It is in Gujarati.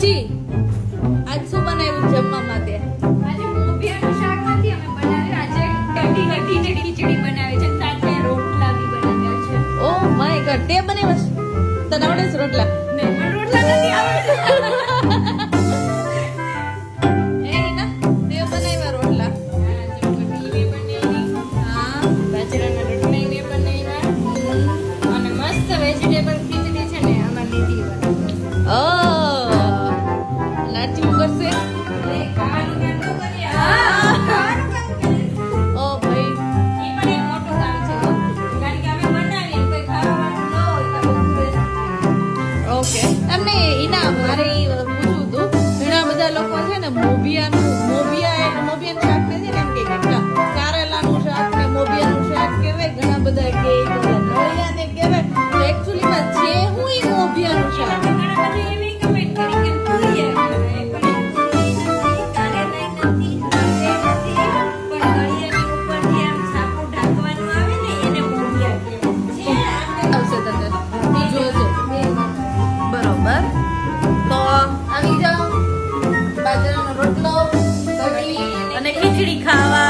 લચ્છી આજ શું બનાવ્યું જમવા માટે? આજે મોભિયાનું શાક નથી અમે બનાવ્યું. આજે કઢી ને ખીચડી બનાવી છે, સાથે રોટલા બી બનાવ્યા છે. ઓ માય ગોડ, તે બનાવ્યા છે? તને આવડે છે રોટલા? નહીં, મને રોટલા નથી આવડતા. એ ના તે બનાવ્યા રોટલા. આજે કઢી ને બનાવી, હા બાજરાના રોટલા ને બનાવ્યા, અને મસ્ત વેજીટેબલ ખીચડી છે ને આમાં લીધી હોય. ઓ લાચી કરશે. એ ખાવાનું કેમ ન કરીએ? હા, ખાવાનું કેમ કરીએ? ઓ ભાઈ ઈ પણ એક મોટું કામ છે હો. કારણ કે અમે બનાવીએ ને કોઈ ખાવાનું ન હોય તો બધું waste જાય. ઓકે. તમને ઈના મારે ઈ પૂછવું હતું, ઘણા બધા લોકો છે ને મોબિયાનું શાક ને છે ને એમ કે કારેલાનું શાક ને મોબિયાનું શાક કહેવાય, ઘણા બધા કે નળિયાને કહેવાય. તો એકચ્યુઅલીમાં છે હું ઈ મોબિયાનું શાક? ઘણા બધા એવી કમેન્ટ કરી કે પૂરી આવી પણ પૂરી નથી, કારેલા નથી, રાઈ નથી, પણ ગળિયાની ઉપરથી આમ છાપું ઢાંકવાનું આવે ને એને મોઢિયા કહેવાય છે. આવશે તને જોજો. બરોબર, તો આવી જાઓ. બાજરાનો રોટલો, કઢી અને ખીચડી ખાવા.